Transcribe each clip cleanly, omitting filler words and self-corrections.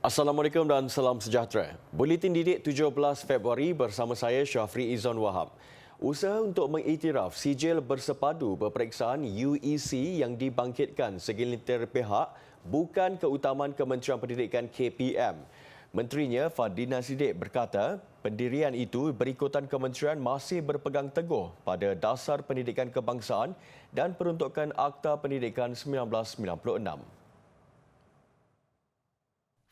Assalamualaikum dan salam sejahtera. Buletin Didik 17 Februari bersama saya Syafri Izon Wahab. Usaha untuk mengiktiraf sijil bersepadu peperiksaan UEC yang dibangkitkan segelintir pihak bukan keutamaan Kementerian Pendidikan KPM. Menterinya Fadlina Siddiq berkata pendirian itu berikutan kementerian masih berpegang teguh pada dasar pendidikan kebangsaan dan peruntukan Akta Pendidikan 1996.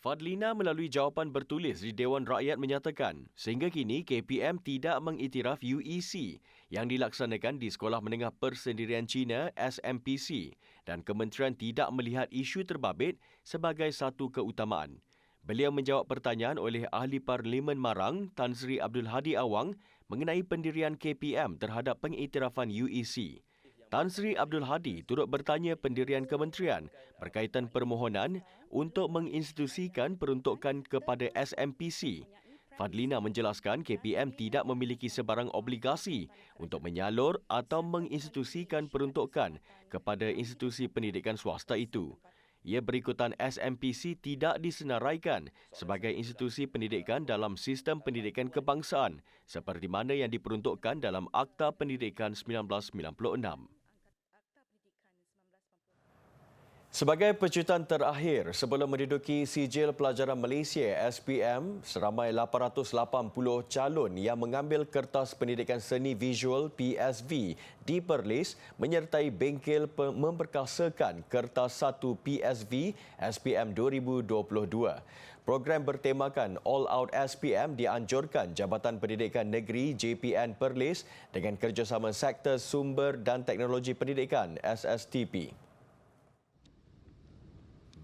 Fadlina melalui jawapan bertulis di Dewan Rakyat menyatakan, sehingga kini KPM tidak mengiktiraf UEC yang dilaksanakan di Sekolah Menengah Persendirian Cina SMPC dan kementerian tidak melihat isu terbabit sebagai satu keutamaan. Beliau menjawab pertanyaan oleh Ahli Parlimen Marang Tan Sri Abdul Hadi Awang mengenai pendirian KPM terhadap pengiktirafan UEC. Tan Sri Abdul Hadi turut bertanya pendirian kementerian berkaitan permohonan untuk menginstitusikan peruntukan kepada SMPC. Fadlina menjelaskan KPM tidak memiliki sebarang obligasi untuk menyalur atau menginstitusikan peruntukan kepada institusi pendidikan swasta itu. Ia berikutan SMPC tidak disenaraikan sebagai institusi pendidikan dalam sistem pendidikan kebangsaan seperti mana yang diperuntukkan dalam Akta Pendidikan 1996. Sebagai pecutan terakhir sebelum menduduki sijil pelajaran Malaysia SPM, seramai 880 calon yang mengambil kertas pendidikan seni visual PSV di Perlis menyertai bengkel memperkasakan kertas 1 PSV SPM 2022. Program bertemakan All Out SPM dianjurkan Jabatan Pendidikan Negeri JPN Perlis dengan kerjasama Sektor Sumber dan Teknologi Pendidikan SSTP.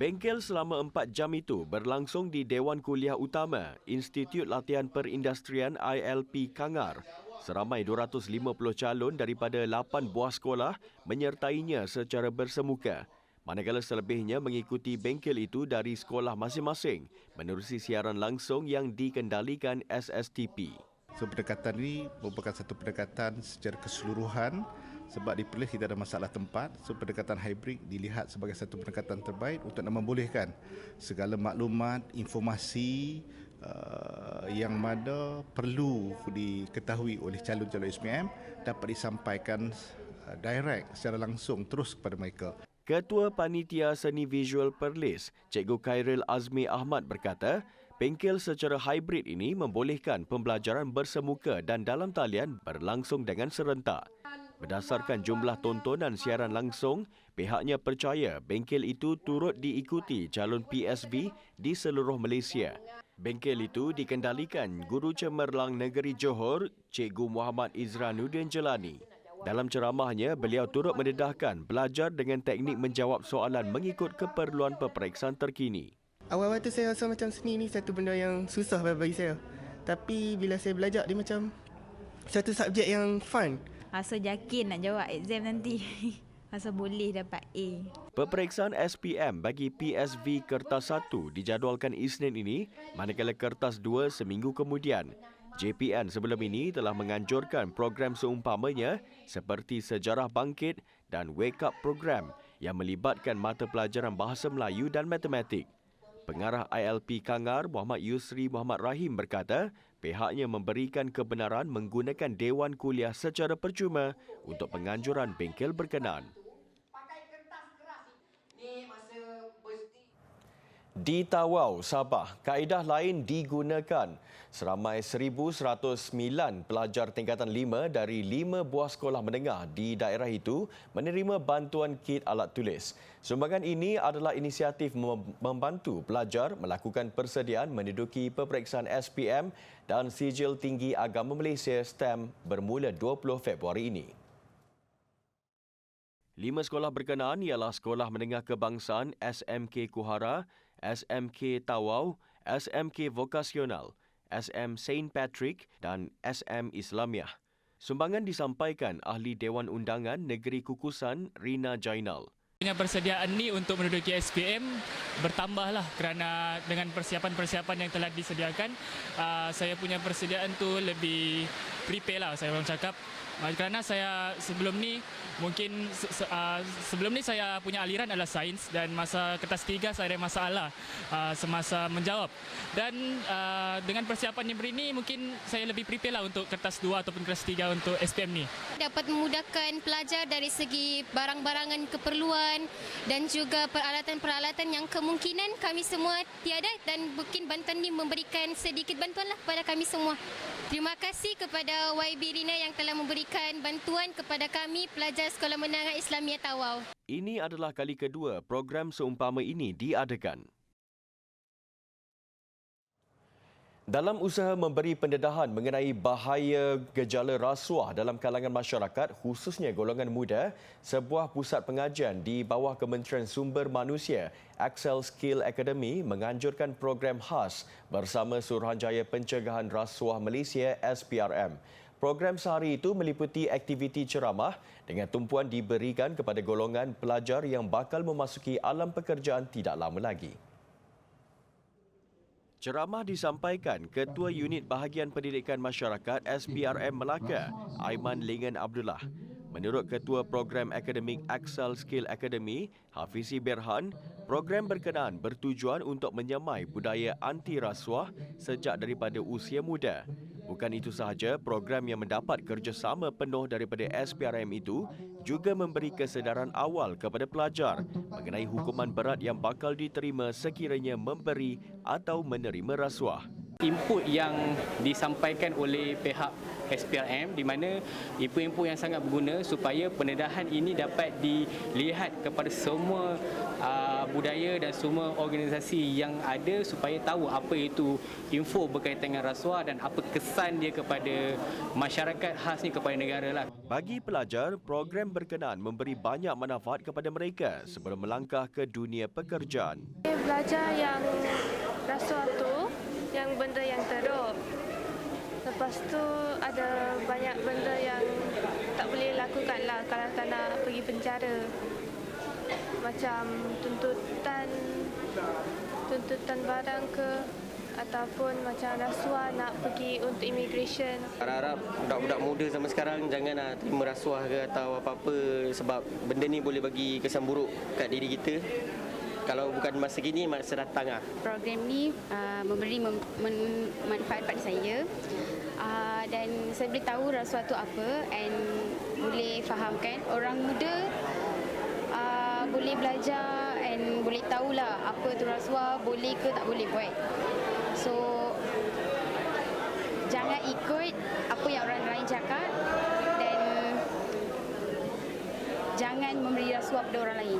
Bengkel selama 4 jam itu berlangsung di Dewan Kuliah Utama Institut Latihan Perindustrian ILP Kangar. Seramai 250 calon daripada 8 buah sekolah menyertainya secara bersemuka. Manakala selebihnya mengikuti bengkel itu dari sekolah masing-masing menerusi siaran langsung yang dikendalikan SSTP. So, pendekatan ini merupakan satu pendekatan secara keseluruhan sebab di Perlis kita ada masalah tempat. So, pendekatan hybrid dilihat sebagai satu pendekatan terbaik untuk membolehkan segala maklumat, informasi yang mana perlu diketahui oleh calon-calon SPM dapat disampaikan direct secara langsung terus kepada mereka. Ketua Panitia Seni Visual Perlis, Cikgu Khairil Azmi Ahmad berkata, bengkel secara hybrid ini membolehkan pembelajaran bersemuka dan dalam talian berlangsung dengan serentak. Berdasarkan jumlah tontonan siaran langsung, pihaknya percaya bengkel itu turut diikuti calon PSV di seluruh Malaysia. Bengkel itu dikendalikan Guru Cemerlang Negeri Johor, Cikgu Muhammad Izranuddin Jelani. Dalam ceramahnya, beliau turut mendedahkan belajar dengan teknik menjawab soalan mengikut keperluan peperiksaan terkini. Awal-awal tu saya rasa macam seni ni satu benda yang susah bagi saya. Tapi bila saya belajar, dia macam satu subjek yang fun. Rasa yakin nak jawab exam nanti. Rasa boleh dapat A. Peperiksaan SPM bagi PSV Kertas 1 dijadualkan Isnin ini, manakala Kertas 2 seminggu kemudian. JPN sebelum ini telah menganjurkan program seumpamanya seperti Sejarah Bangkit dan Wake Up program yang melibatkan mata pelajaran Bahasa Melayu dan Matematik. Pengarah ILP Kangar Muhammad Yusri Muhammad Rahim berkata, pihaknya memberikan kebenaran menggunakan Dewan Kuliah secara percuma untuk penganjuran bengkel berkenaan. Di Tawau, Sabah, kaedah lain digunakan. Seramai 1,109 pelajar tingkatan 5 dari 5 buah sekolah menengah di daerah itu menerima bantuan kit alat tulis. Sumbangan ini adalah inisiatif membantu pelajar melakukan persediaan menduduki peperiksaan SPM dan Sijil Tinggi Agama Malaysia STEM bermula 20 Februari ini. 5 sekolah berkenaan ialah Sekolah Menengah Kebangsaan SMK Kuhara, SMK Tawau, SMK Vokasional, SM Saint Patrick dan SM Islamiah. Sumbangan disampaikan Ahli Dewan Undangan Negeri Kukusan Rina Jainal. Punya persediaan ni untuk menduduki SPM bertambahlah kerana dengan persiapan-persiapan yang telah disediakan, saya punya persediaan tu lebih prepare lah, saya orang cakap. Kerana saya sebelum ni mungkin sebelum ni saya punya aliran adalah sains dan masa kertas 3 saya ada masalah semasa menjawab. Dan dengan persiapan yang begini mungkin saya lebih prepare lah untuk kertas 2 ataupun kertas 3 untuk SPM ni. Dapat memudahkan pelajar dari segi barang-barangan keperluan dan juga peralatan-peralatan yang kemungkinan kami semua tiada, dan mungkin bantuan ini memberikan sedikit bantuanlah kepada kami semua. Terima kasih kepada YB Rina yang telah memberikan bantuan kepada kami pelajar Sekolah Menengah Islamiah Tawau. Ini adalah kali kedua program seumpama ini diadakan. Dalam usaha memberi pendedahan mengenai bahaya gejala rasuah dalam kalangan masyarakat, khususnya golongan muda, sebuah pusat pengajian di bawah Kementerian Sumber Manusia, Excel Skill Academy, menganjurkan program khas bersama Suruhanjaya Pencegahan Rasuah Malaysia (SPRM). Program sehari itu meliputi aktiviti ceramah dengan tumpuan diberikan kepada golongan pelajar yang bakal memasuki alam pekerjaan tidak lama lagi. Ceramah disampaikan Ketua Unit Bahagian Pendidikan Masyarakat SPRM Melaka, Aiman Lingan Abdullah. Menurut Ketua Program Akademik Excel Skill Academy, Hafizi Berhan, program berkenaan bertujuan untuk menyamai budaya anti rasuah sejak daripada usia muda. Bukan itu sahaja, program yang mendapat kerjasama penuh daripada SPRM itu juga memberi kesedaran awal kepada pelajar mengenai hukuman berat yang bakal diterima sekiranya memberi atau menerima rasuah. Input yang disampaikan oleh pihak SPRM di mana input-input yang sangat berguna supaya pendedahan ini dapat dilihat kepada semua budaya dan semua organisasi yang ada supaya tahu apa itu info berkaitan dengan rasuah dan apa kesan dia kepada masyarakat, khasnya kepada negara lah. Bagi pelajar, program berkenaan memberi banyak manfaat kepada mereka sebelum melangkah ke dunia pekerjaan. Belajar yang rasuah tu yang benda yang teruk. Lepas tu ada banyak benda yang tak boleh lakukan lah kalau tak nak pergi penjara. Macam tuntutan barang ke, ataupun macam rasuah nak pergi untuk immigration. Harap budak-budak muda zaman sekarang janganlah terima rasuah ke atau apa-apa sebab benda ni boleh bagi kesan buruk kat diri kita. Kalau bukan masa gini, masa datang lah. Program ni memberi manfaat pada saya dan saya boleh tahu rasuah tu apa and boleh fahamkan orang muda boleh belajar and boleh tahulah apa tu rasuah, boleh ke tak boleh buat. So jangan ikut apa yang orang lain cakap dan jangan memberi rasuah pada orang lain.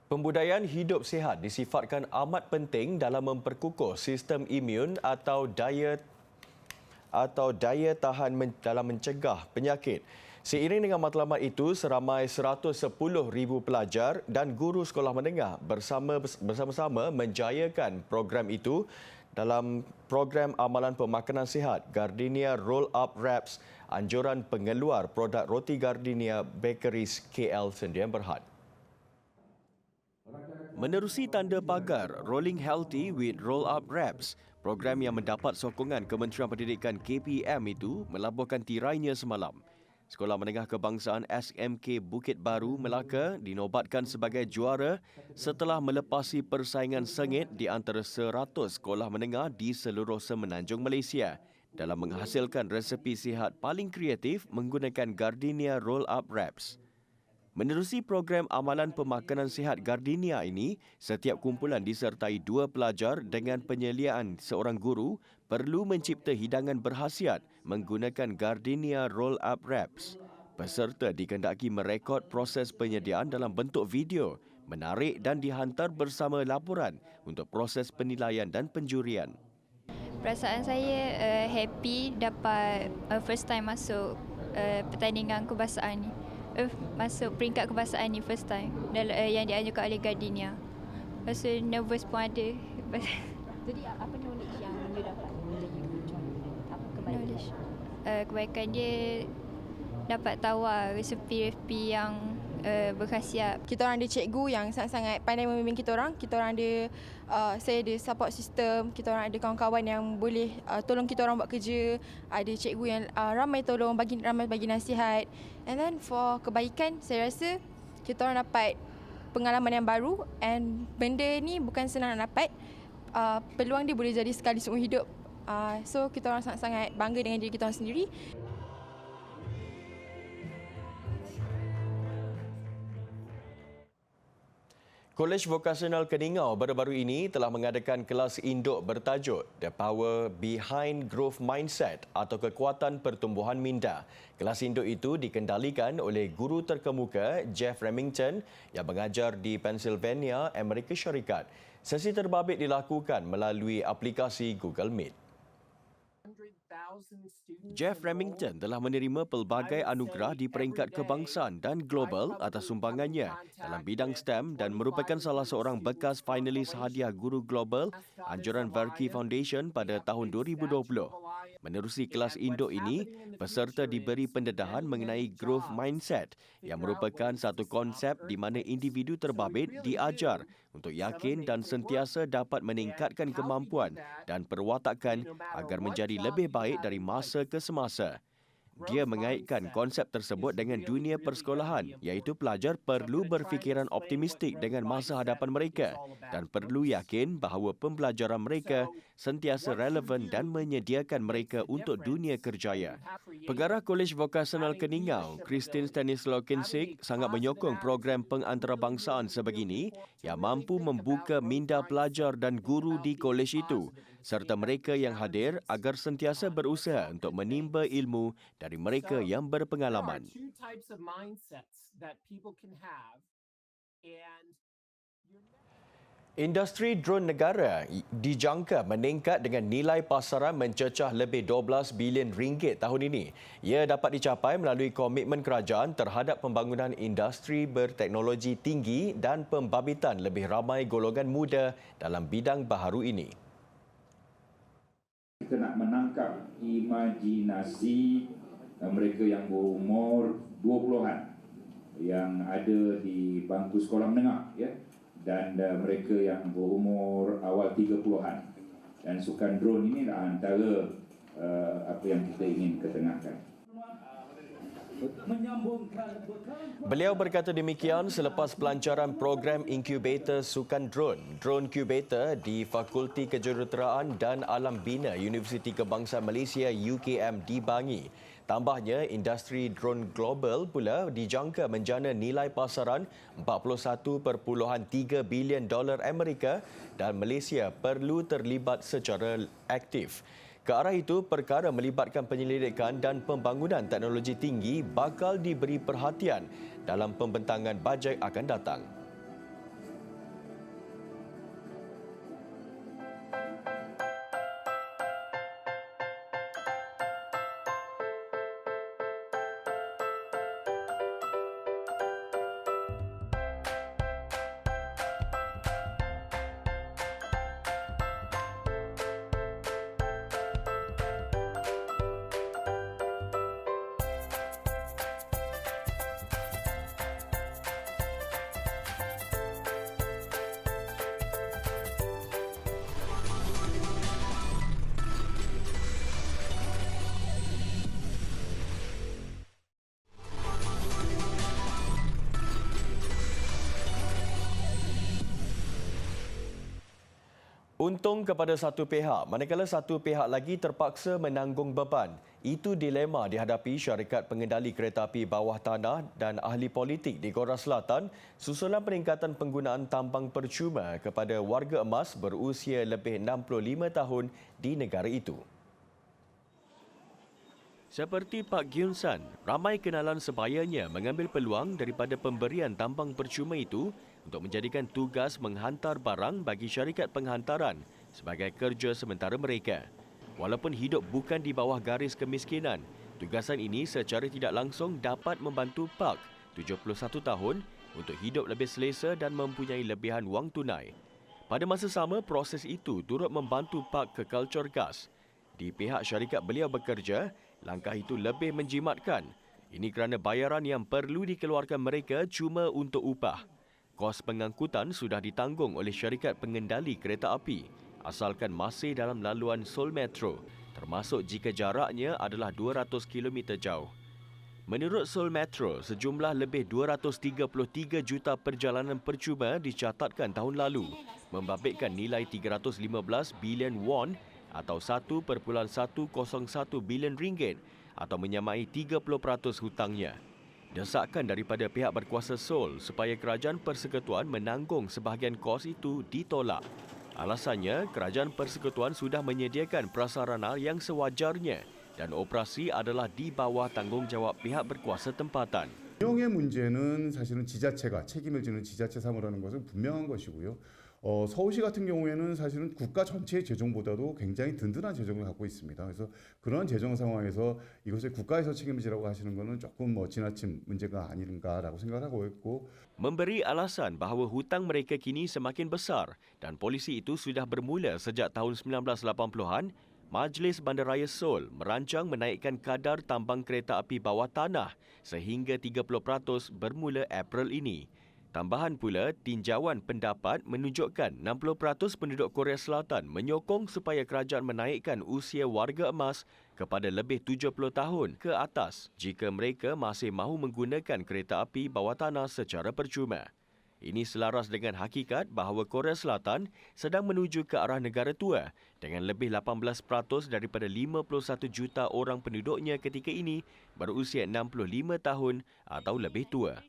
Pembudayaan hidup sihat disifatkan amat penting dalam memperkukuh sistem imun atau daya tahan dalam mencegah penyakit. Seiring dengan matlamat itu, seramai 110,000 pelajar dan guru sekolah menengah bersama-sama menjayakan program itu dalam program amalan pemakanan sihat Gardenia Roll Up Wraps, anjuran pengeluar produk roti Gardenia Bakeries KL Sdn Bhd. Menerusi tanda pagar Rolling Healthy with Roll Up Wraps, program yang mendapat sokongan Kementerian Pendidikan KPM itu melabuhkan tirainya semalam. Sekolah Menengah Kebangsaan SMK Bukit Baru, Melaka dinobatkan sebagai juara setelah melepasi persaingan sengit di antara 100 sekolah menengah di seluruh semenanjung Malaysia dalam menghasilkan resepi sihat paling kreatif menggunakan Gardenia Roll Up Wraps. Menerusi program amalan pemakanan sihat Gardenia ini, setiap kumpulan disertai 2 pelajar dengan penyeliaan seorang guru perlu mencipta hidangan berkhasiat menggunakan Gardenia Roll-Up Wraps. Peserta dikendaki merekod proses penyediaan dalam bentuk video, menarik dan dihantar bersama laporan untuk proses penilaian dan penjurian. Perasaan saya happy dapat first time masuk pertandingan kebahasaan ni. Masuk peringkat kebahasaan ni first time yang dianjurkan oleh Gardenia. Lepas tu nervous pun ada. Jadi apa knowledge yang you dapat menjadi macam apa kebaikan? Kebaikan dia dapat tawar resepi-resepi yang berkhasiat. Kita orang ada cikgu yang sangat-sangat pandai membimbing kita orang. Kita orang ada saya ada support system, kita orang ada kawan-kawan yang boleh tolong kita orang buat kerja. Ada cikgu yang ramai tolong ramai bagi nasihat. And then for kebaikan, saya rasa kita orang dapat pengalaman yang baru, and benda ni bukan senang nak dapat. Peluang dia boleh jadi sekali seumur hidup. So kita orang sangat-sangat bangga dengan diri kita orang sendiri. Kolej Vokasional Keningau baru-baru ini telah mengadakan kelas induk bertajuk The Power Behind Growth Mindset atau Kekuatan Pertumbuhan Minda. Kelas induk itu dikendalikan oleh guru terkemuka Jeff Remington yang mengajar di Pennsylvania, Amerika Syarikat. Sesi terbabit dilakukan melalui aplikasi Google Meet. Jeff Remington telah menerima pelbagai anugerah di peringkat kebangsaan dan global atas sumbangannya dalam bidang STEM dan merupakan salah seorang bekas finalis hadiah Guru Global anjuran Varkey Foundation pada tahun 2020. Menerusi kelas induk ini, peserta diberi pendedahan mengenai growth mindset yang merupakan satu konsep di mana individu terbabit diajar untuk yakin dan sentiasa dapat meningkatkan kemampuan dan perwatakan agar menjadi lebih baik dari masa ke semasa. Dia mengaitkan konsep tersebut dengan dunia persekolahan, iaitu pelajar perlu berfikiran optimistik dengan masa hadapan mereka dan perlu yakin bahawa pembelajaran mereka sentiasa relevan dan menyediakan mereka untuk dunia kerjaya. Pengarah Kolej Vokasional Keningau, Christine Stanislaw Kinsik, sangat menyokong program pengantarabangsaaan sebegini yang mampu membuka minda pelajar dan guru di kolej itu serta mereka yang hadir agar sentiasa berusaha untuk menimba ilmu dari mereka yang berpengalaman. Industri dron negara dijangka meningkat dengan nilai pasaran mencecah lebih 12 bilion ringgit tahun ini. Ia dapat dicapai melalui komitmen kerajaan terhadap pembangunan industri berteknologi tinggi dan pembabitan lebih ramai golongan muda dalam bidang baharu ini. Kita nak menangkap imajinasi mereka yang berumur 20-an yang ada di bangku sekolah menengah, ya, dan mereka yang berumur awal 30-an. Dan sukan drone ini antara apa yang kita ingin ketengahkan. Beliau berkata demikian selepas pelancaran program inkubator sukan drone, Drone Incubator di Fakulti Kejuruteraan dan Alam Bina Universiti Kebangsaan Malaysia UKM di Bangi. Tambahnya, industri drone global pula dijangka menjana nilai pasaran 41.3 bilion dolar Amerika dan Malaysia perlu terlibat secara aktif. Ke arah itu, perkara melibatkan penyelidikan dan pembangunan teknologi tinggi bakal diberi perhatian dalam pembentangan bajet akan datang. Untung kepada satu pihak, manakala satu pihak lagi terpaksa menanggung beban. Itu dilema dihadapi syarikat pengendali kereta api bawah tanah dan ahli politik di Korea Selatan susulan peningkatan penggunaan tambang percuma kepada warga emas berusia lebih 65 tahun di negara itu. Seperti Pak Gyun San, ramai kenalan sebayanya mengambil peluang daripada pemberian tambang percuma itu untuk menjadikan tugas menghantar barang bagi syarikat penghantaran sebagai kerja sementara mereka. Walaupun hidup bukan di bawah garis kemiskinan, tugasan ini secara tidak langsung dapat membantu Park, 71 tahun, untuk hidup lebih selesa dan mempunyai lebihan wang tunai. Pada masa sama, proses itu turut membantu Park kekal cergas. Di pihak syarikat beliau bekerja, langkah itu lebih menjimatkan. Ini kerana bayaran yang perlu dikeluarkan mereka cuma untuk upah. Kos pengangkutan sudah ditanggung oleh syarikat pengendali kereta api asalkan masih dalam laluan Seoul Metro, termasuk jika jaraknya adalah 200 km jauh. Menurut Seoul Metro, sejumlah lebih 233 juta perjalanan percuma dicatatkan tahun lalu, membabitkan nilai 315 bilion won atau 1.101 bilion ringgit atau menyamai 30% hutangnya. Desakan daripada pihak berkuasa Seoul supaya kerajaan persekutuan menanggung sebahagian kos itu ditolak. Alasannya, kerajaan persekutuan sudah menyediakan prasarana yang sewajarnya dan operasi adalah di bawah tanggungjawab pihak berkuasa tempatan. 비용의 문제는 사실은 지자체가 책임을 지는 지자체 사무라는 것은 분명한 것이고요. 서울시 같은 경우에는 사실은 국가 전체의 재정보다도 굉장히 든든한 재정을 갖고 있습니다. 그래서 그런 재정 상황에서 이것을 국가에서 책임지라고 하시는 것은 조금 지나친 문제가 아닌가라고 생각하고 있고. Memberi alasan bahawa hutang mereka kini semakin besar dan polisi itu sudah bermula sejak tahun 1980-an, Majlis Bandaraya Seoul merancang menaikkan kadar tambang kereta api bawah tanah sehingga 30% bermula April ini. Tambahan pula, tinjauan pendapat menunjukkan 60% penduduk Korea Selatan menyokong supaya kerajaan menaikkan usia warga emas kepada lebih 70 tahun ke atas jika mereka masih mahu menggunakan kereta api bawah tanah secara percuma. Ini selaras dengan hakikat bahawa Korea Selatan sedang menuju ke arah negara tua dengan lebih 18% daripada 51 juta orang penduduknya ketika ini berusia 65 tahun atau lebih tua.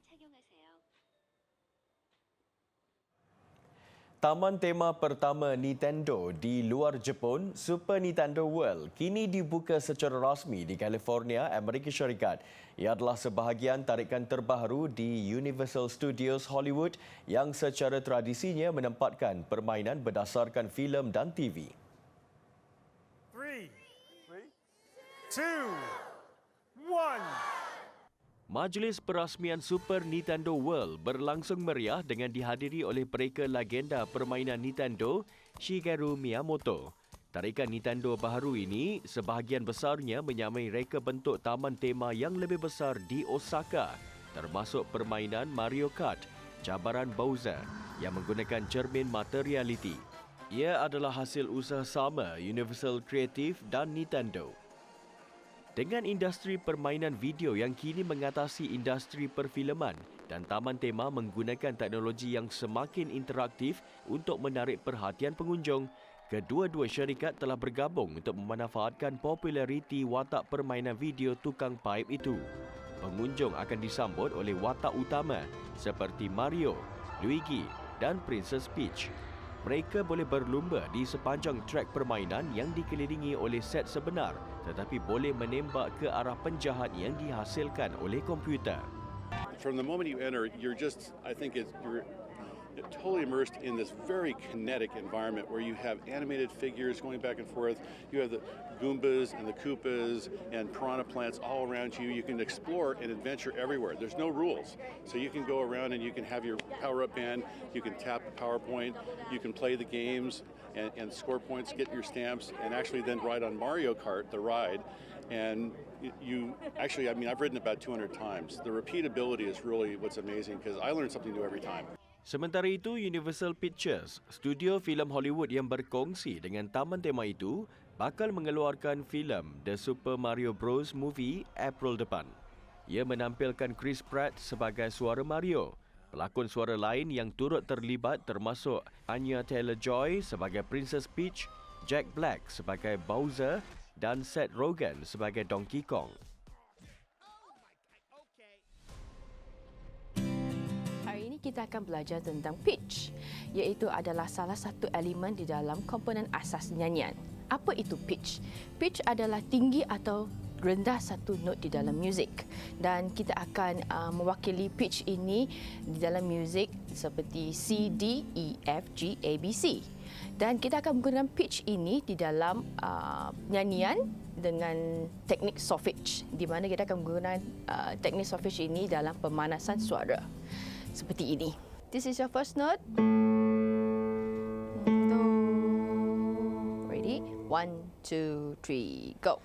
Taman tema pertama Nintendo di luar Jepun, Super Nintendo World, kini dibuka secara rasmi di California, Amerika Syarikat. Ia adalah sebahagian tarikan terbaru di Universal Studios Hollywood yang secara tradisinya menempatkan permainan berdasarkan filem dan TV. 3, 2, 1... Majlis perasmian Super Nintendo World berlangsung meriah dengan dihadiri oleh pereka legenda permainan Nintendo, Shigeru Miyamoto. Tarikan Nintendo baharu ini sebahagian besarnya menyamai reka bentuk taman tema yang lebih besar di Osaka, termasuk permainan Mario Kart, cabaran Bowser yang menggunakan cermin materiality. Ia adalah hasil usaha sama Universal Creative dan Nintendo. Dengan industri permainan video yang kini mengatasi industri perfilman dan taman tema menggunakan teknologi yang semakin interaktif untuk menarik perhatian pengunjung, kedua-dua syarikat telah bergabung untuk memanfaatkan populariti watak permainan video tukang paip itu. Pengunjung akan disambut oleh watak utama seperti Mario, Luigi dan Princess Peach. Mereka boleh berlumba di sepanjang trek permainan yang dikelilingi oleh set sebenar tetapi boleh menembak ke arah penjahat yang dihasilkan oleh komputer. From the moment you enter, you're totally immersed in this very kinetic environment where you have animated figures going back and forth. You have the Goombas and the Koopas and piranha plants all around you. You can explore and adventure everywhere. There's no rules. So you can go around and you can have your power-up band, you can tap the PowerPoint, you can play the games and score points, get your stamps, and actually then ride on Mario Kart, the ride. And I've ridden about 200 times. The repeatability is really what's amazing because I learn something new every time. Sementara itu, Universal Pictures, studio filem Hollywood yang berkongsi dengan taman tema itu, bakal mengeluarkan filem The Super Mario Bros. Movie April depan. Ia menampilkan Chris Pratt sebagai suara Mario, Pelakon suara lain yang turut terlibat termasuk Anya Taylor-Joy sebagai Princess Peach, Jack Black sebagai Bowser dan Seth Rogen sebagai Donkey Kong. Hari ini kita akan belajar tentang pitch, iaitu adalah salah satu elemen di dalam komponen asas nyanyian. Apa itu pitch? Pitch adalah tinggi atau rendah satu not di dalam muzik, dan kita akan mewakili pitch ini di dalam muzik seperti C, D, E, F, G, A, B, C. Dan kita akan menggunakan pitch ini di dalam nyanyian dengan teknik solfege, di mana kita akan menggunakan teknik solfege ini dalam pemanasan suara. Seperti ini. This is your first note. Do. Ready? 1, 2, 3, go.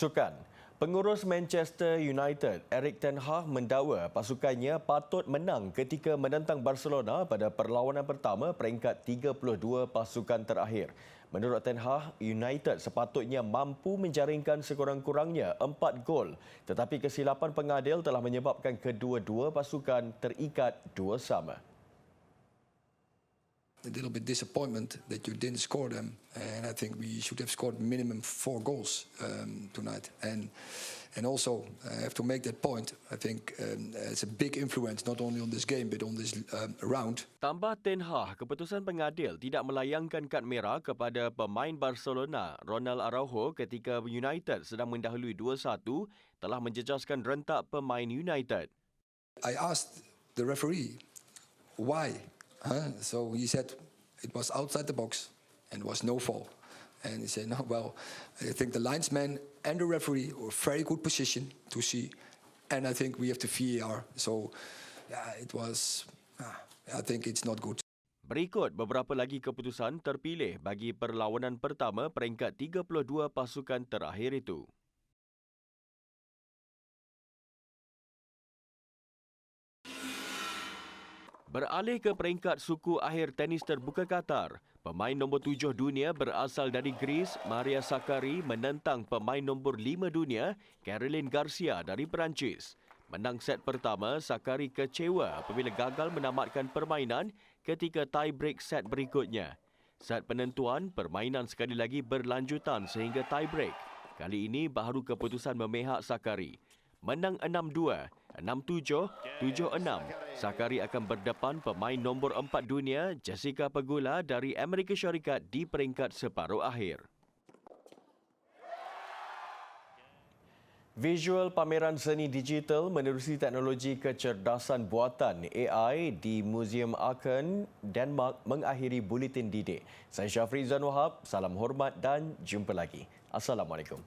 Sukan. Pengurus Manchester United, Erik ten Hag mendakwa pasukannya patut menang ketika menentang Barcelona pada perlawanan pertama peringkat 32 pasukan terakhir. Menurut ten Hag, United sepatutnya mampu menjaringkan sekurang-kurangnya 4 gol, tetapi kesilapan pengadil telah menyebabkan kedua-dua pasukan terikat 2-2. A little bit disappointment that you didn't score them, and I think we should have scored minimum 4 goals tonight. And also I have to make that point. I think it's a big influence not only on this game but on this round. Tambah ten Hag, keputusan pengadil tidak melayangkan kad merah kepada pemain Barcelona Ronald Araujo ketika United sedang mendahului 2-1 telah menjejaskan rentak pemain United. I asked the referee why. So he said it was outside the box and was no foul. And he said, no, well, I think the linesman and the referee were very good position to see. And I think we have to VAR. So yeah, it was, I think it's not good. Berikut beberapa lagi keputusan terpilih bagi perlawanan pertama peringkat 32 pasukan terakhir itu. Beralih ke peringkat suku akhir tenis terbuka Qatar, pemain nombor 7 dunia berasal dari Greece, Maria Sakkari menentang pemain nombor 5 dunia, Caroline Garcia dari Perancis. Menang set pertama, Sakkari kecewa apabila gagal menamatkan permainan ketika tie break set berikutnya. Set penentuan, permainan sekali lagi berlanjutan sehingga tie break. Kali ini baharu keputusan memihak Sakkari. Menang 6-2, 6-7, 7-6. Sakkari akan berdepan pemain nombor 4 dunia, Jessica Pegula dari Amerika Syarikat di peringkat separuh akhir. Visual pameran seni digital menerusi teknologi kecerdasan buatan AI di Museum Aachen, Denmark mengakhiri Buletin D-Day. Saya Syafri Izan Wahab, salam hormat dan jumpa lagi. Assalamualaikum.